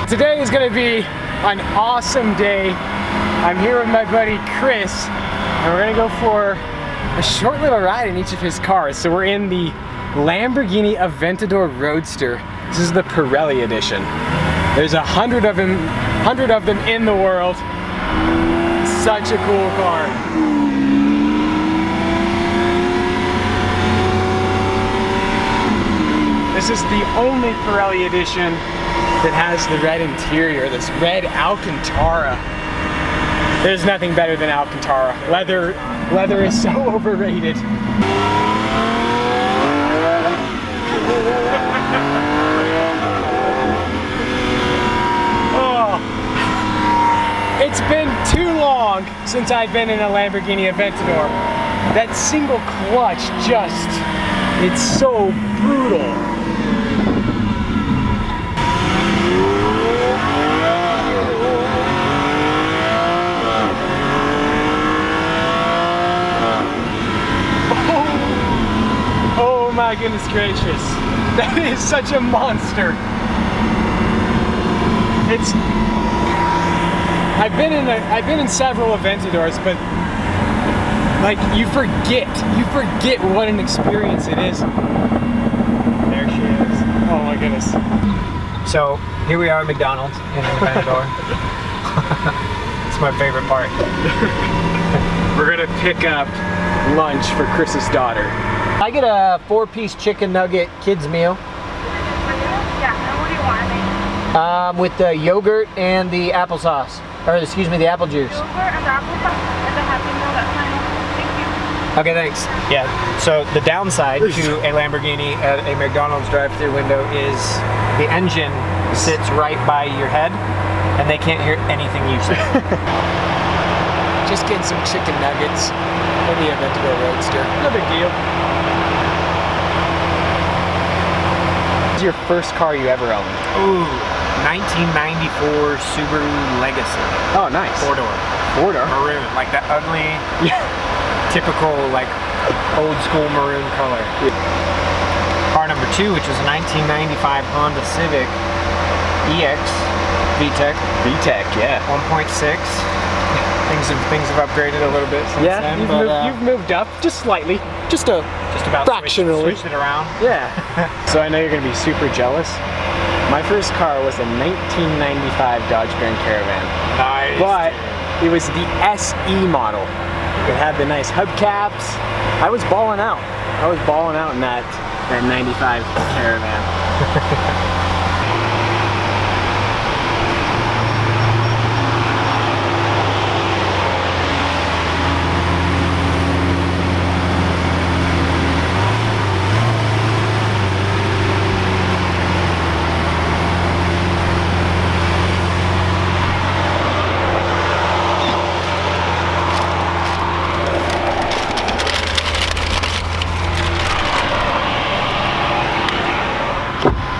Today is gonna be an awesome day. I'm here with my buddy Chris, and we're gonna go for a short little ride in each of his cars. So we're in the Lamborghini Aventador Roadster. This is the Pirelli edition. There's 100 of them in the world. Such a cool car. This is the only Pirelli edition that has the red interior, this red Alcantara. There's nothing better than Alcantara. Leather is so overrated. Oh, it's been too long since I've been in a Lamborghini Aventador. That single clutch it's so brutal. Oh my goodness gracious. That is such a monster. I've been in several Aventadors, but like you forget what an experience it is. There she is. Oh my goodness. So here we are at McDonald's in the Aventador. It's my favorite part. We're gonna pick up lunch for Chris's daughter. I get a 4-piece chicken nugget kids meal. Yeah, and what do you want? With the yogurt and the applesauce. Or excuse me, the apple juice. Yogurt and the applesauce and the Happy Meal, that's fine. Thank you. Okay, thanks. Yeah, so the downside to a Lamborghini at a McDonald's drive-thru window is the engine sits right by your head and they can't hear anything you say. Just getting some chicken nuggets for the Aventador Roadster. No big deal. This is your first car you ever owned? Ooh, 1994 Subaru Legacy. Oh, nice. 4-door. 4-door? Maroon, like that ugly, typical, like, old school maroon color. Yeah. Car number 2, which is a 1995 Honda Civic EX VTEC. VTEC, yeah. 1.6. Things have upgraded a little bit since then. You've moved up just slightly, just about fractionally. Switched it around. Yeah. So I know you're gonna be super jealous. My first car was a 1995 Dodge Grand Caravan. Nice. But it was the SE model. It had the nice hubcaps. I was balling out. In that 95 Caravan.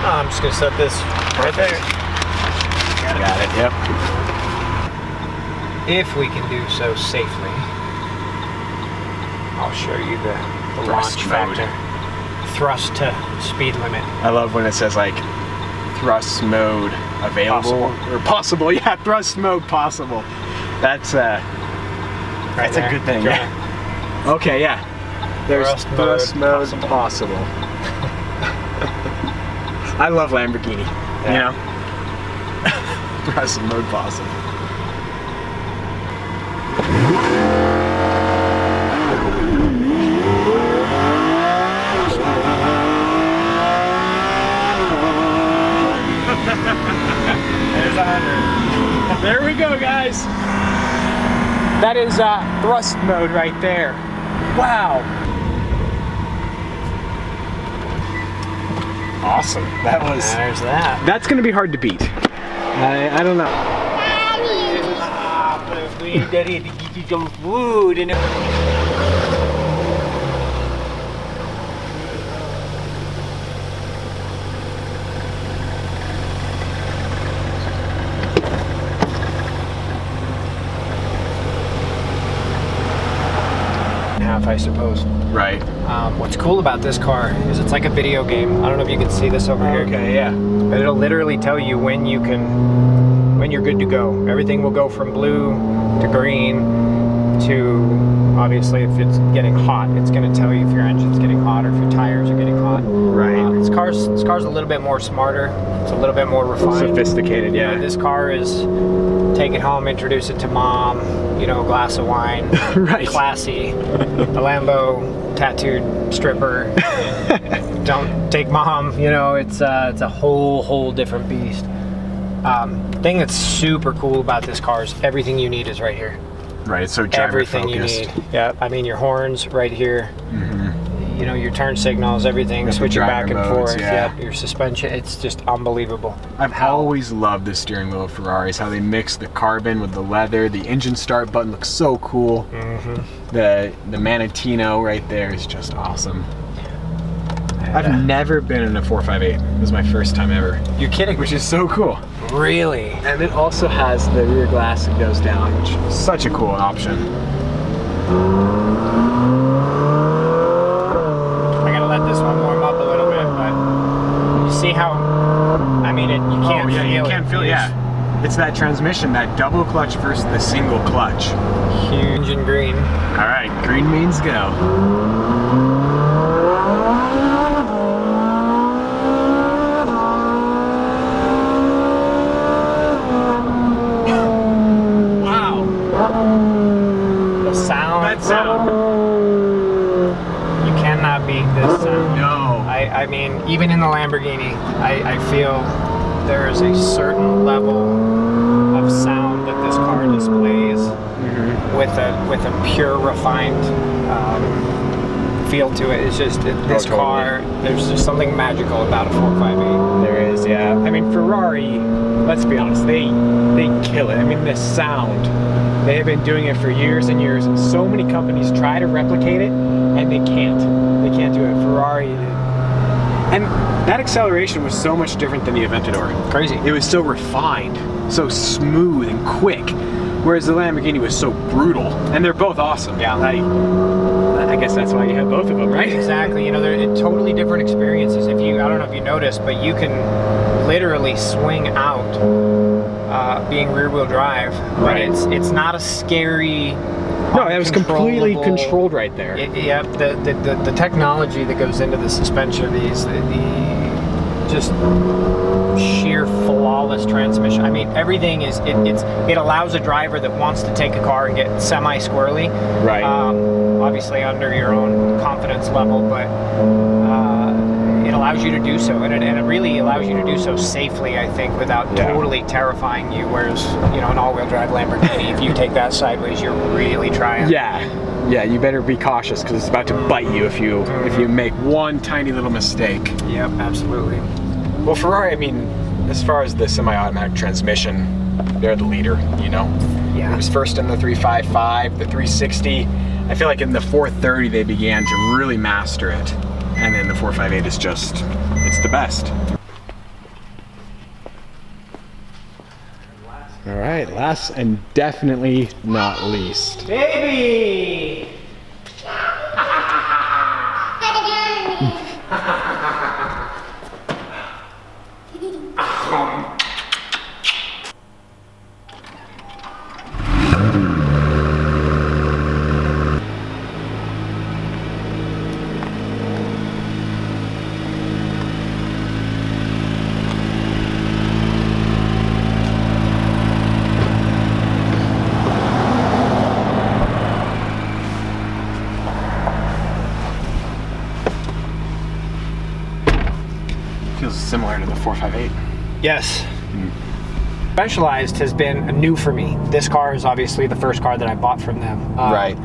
I'm just gonna set this right there. Got it, yep. If we can do so safely, I'll show you the launch factor. Thrust to speed limit. I love when it says like thrust mode available or possible. Yeah, thrust mode possible. That's a good thing. Yeah. Okay, yeah. There's thrust mode possible. I love Lamborghini, you know? Thrust mode possible. There's 100. There we go, guys. That is thrust mode right there. Wow. Awesome. There's that. That's gonna be hard to beat. I don't know. Daddy, to get you some food and enough, I suppose. Right. What's cool about this car is it's like a video game. I don't know if you can see this over here. Okay, yeah. But it'll literally tell you when you're good to go. Everything will go from blue to green to, obviously, if it's getting hot, it's going to tell you if your engine's getting hot or if your tires are getting hot. Right. This car's a little bit more smarter. It's a little bit more refined. Sophisticated, yeah. This car is take it home, introduce it to mom, you know, a glass of wine, Right. classy, a Lambo tattooed stripper. Don't take mom, you know, it's a whole different beast. Thing that's super cool about this car is everything you need is right here. Right, it's so driver Everything focused. you need. Yeah, I mean your horns right here. You know, your turn signals, everything, Got the switching back driver and modes, forth. yeah. Your suspension, it's just unbelievable. I've always loved the steering wheel of Ferraris, how they mix the carbon with the leather. The engine start button looks so cool. The Manatino right there is just awesome. I've never been in a 458. This is my first time ever. You're kidding? Which is so cool. Really? And it also has the rear glass that goes down, which is such a cool option. I gotta let this one warm up a little bit, but you see how, I mean, you can't feel it. You can't feel it, yeah. It's that transmission, that double clutch versus the single clutch. Huge and green. All right, green means go. Wow. The sound. That sound. You cannot beat this sound. No. I mean, even in the Lamborghini, I feel there is a certain level of sound that this car displays with a pure, refined feel to it. It's just this totally. car. There's just something magical about a 458. There is, yeah. I mean, Ferrari, let's be honest, they kill it. I mean, the sound, they have been doing it for years and years, and so many companies try to replicate it, and they can't. They can't do it. Ferrari, and that acceleration was so much different than the Aventador. Crazy. It was so refined, so smooth and quick, whereas the Lamborghini was so brutal, and they're both awesome. Yeah. I guess that's why you have both of them, right? Exactly. You know, they're totally different experiences. I don't know if you noticed, but you can literally swing out being rear-wheel drive, but Right. it's not a scary. No, that was completely uncontrollable- controlled right there. Yeah, the technology that goes into the suspension of these, the just sheer flawless transmission. I mean, everything is it allows a driver that wants to take a car and get semi-squirrely. Right. Obviously under your own confidence level, but it allows you to do so, and it really allows you to do so safely, I think, without totally terrifying you. Whereas, you know, an all-wheel drive Lamborghini, if you take that sideways, you're really trying. Yeah, you better be cautious because it's about to bite you if you make one tiny little mistake. Yep, absolutely. Well, Ferrari, I mean, as far as the semi-automatic transmission, they're the leader, you know? Yeah. It was first in the 355, the 360. I feel like in the 430 they began to really master it. And then the 458 is just, it's the best. All right, last and definitely not least. Baby! Feels similar to the 458. Yes. Specialized has been new for me. This car is obviously the first car that I bought from them. Right.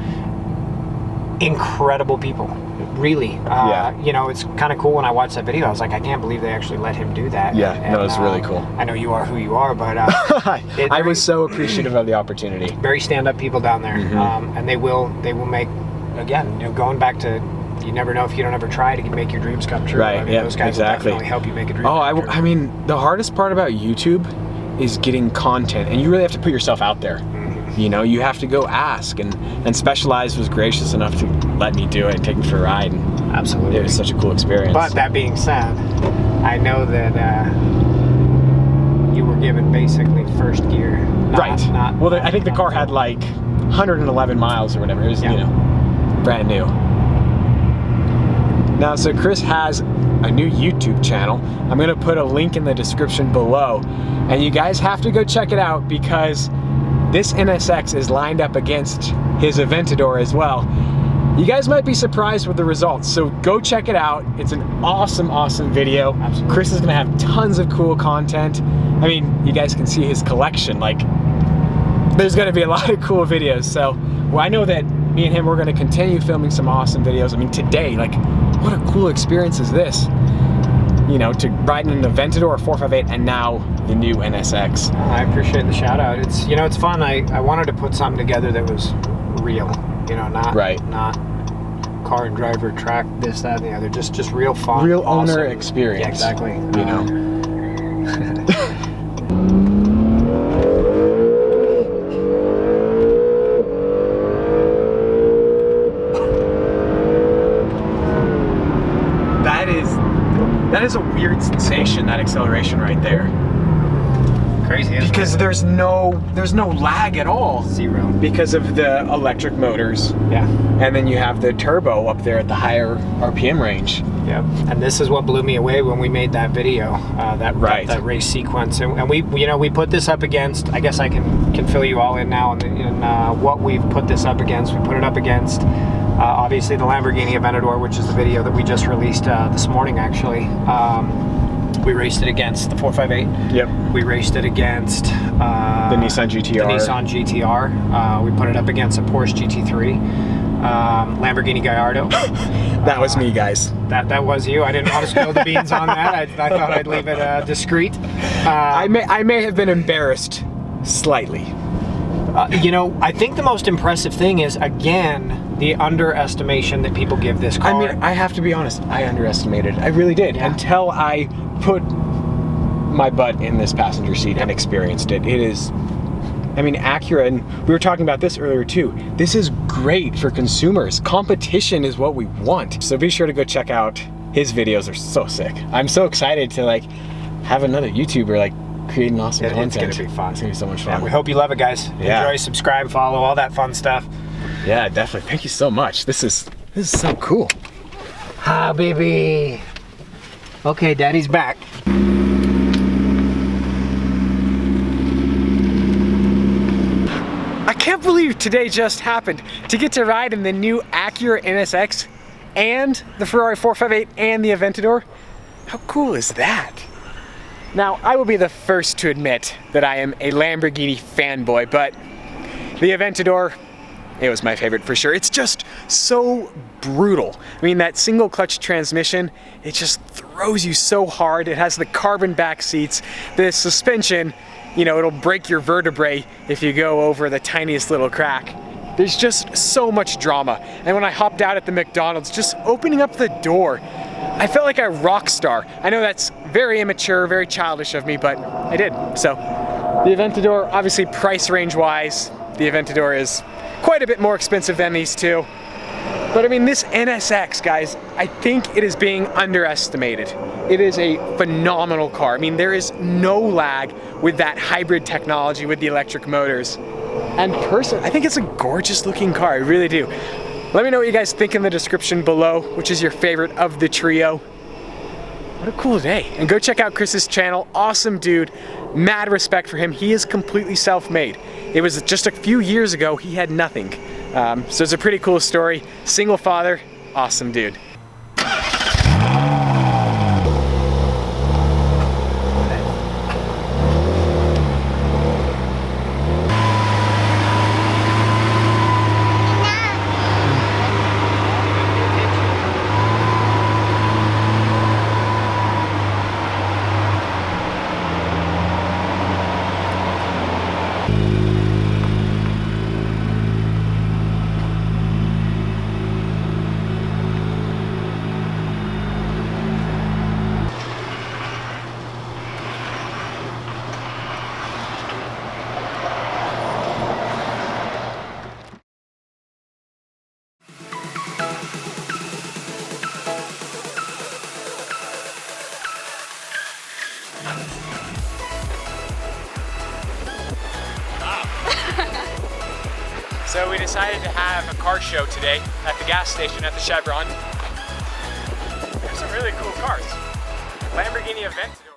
Incredible people, really. Yeah. You know, it's kind of cool when I watched that video. I was like, I can't believe they actually let him do that. Yeah, And, no, it's really cool. I know you are who you are, but I was so appreciative of the opportunity. very stand-up people down there, and they will make, again, you know, going back to, you never know if you don't ever try to make your dreams come true. Right, I mean, yeah, those guys exactly. will definitely help you make a dream Oh, come true. I mean, the hardest part about YouTube is getting content, and you really have to put yourself out there. You know, you have to go ask, and Specialized was gracious enough to let me do it and take me for a ride. And Absolutely. it was such a cool experience. But that being said, I know that you were given basically first gear. Well, I think the car had like 111 miles or whatever. It was, you know, brand new. Now, so Chris has a new YouTube channel. I'm gonna put a link in the description below, and you guys have to go check it out because this NSX is lined up against his Aventador as well. You guys might be surprised with the results, so go check it out. It's an awesome, awesome video. Absolutely. Chris is gonna have tons of cool content. I mean, you guys can see his collection. Like, there's gonna be a lot of cool videos. So, well, I know that me and him, we're gonna continue filming some awesome videos. I mean, today, like, what a cool experience is this? You know, to ride in an Aventador or 458 and now the new NSX. I appreciate the shout out. It's, you know, it's fun. I wanted to put something together that was real, you know, not car and driver track, this, that, and the other. Just real fun. Real awesome owner experience. Yeah, exactly. You know? That is a weird sensation, that acceleration right there. Crazy, isn't because it? there's no lag at all. Zero. Because of the electric motors. Yeah. And then you have the turbo up there at the higher RPM range. Yep. And this is what blew me away when we made that video, that race sequence. And we, you know, we put this up against, I guess I can fill you all in now in what we've put this up against. We put it up against obviously the Lamborghini Aventador, which is the video that we just released this morning, actually. We raced it against the 458. Yep. We raced it against the Nissan GTR. The Nissan GTR. We put it up against a Porsche GT3. Lamborghini Gallardo. That was me, guys. That was you. I didn't want to spill the beans on that. I thought I'd leave it discreet. I may have been embarrassed slightly. You know, I think the most impressive thing is, again, the underestimation that people give this car. I mean, I have to be honest, I underestimated. I really did, until I put my butt in this passenger seat and experienced it. It is, I mean, Acura, and we were talking about this earlier too, this is great for consumers. Competition is what we want. So be sure to go check out his videos. They're so sick. I'm so excited to like have another YouTuber like creating awesome content. It's gonna be fun. It's gonna be so much fun. Yeah, we hope you love it, guys. Enjoy, subscribe, follow, all that fun stuff. Yeah, definitely. Thank you so much. This is so cool. Hi, baby. Okay, Daddy's back. I can't believe today just happened to get to ride in the new Acura NSX and the Ferrari 458 and the Aventador. How cool is that? Now, I will be the first to admit that I am a Lamborghini fanboy, but the Aventador, it was my favorite for sure. It's just so brutal. I mean, that single clutch transmission, it just throws you so hard. It has the carbon back seats, the suspension, you know, it'll break your vertebrae if you go over the tiniest little crack. There's just so much drama. And when I hopped out at the McDonald's, just opening up the door, I felt like a rock star. I know that's very immature, very childish of me, but I did. So, the Aventador, obviously price range wise, the Aventador is quite a bit more expensive than these two. But I mean, this NSX, guys, I think it is being underestimated. It is a phenomenal car. I mean, there is no lag with that hybrid technology with the electric motors. And personally, I think it's a gorgeous looking car, I really do. Let me know what you guys think in the description below, which is your favorite of the trio. What a cool day. And go check out Chris's channel, awesome dude, mad respect for him. He is completely self-made. It was just a few years ago, he had nothing. So it's a pretty cool story. Single father, awesome dude. So we decided to have a car show today at the gas station at the Chevron. There's some really cool cars. Lamborghini Aventador.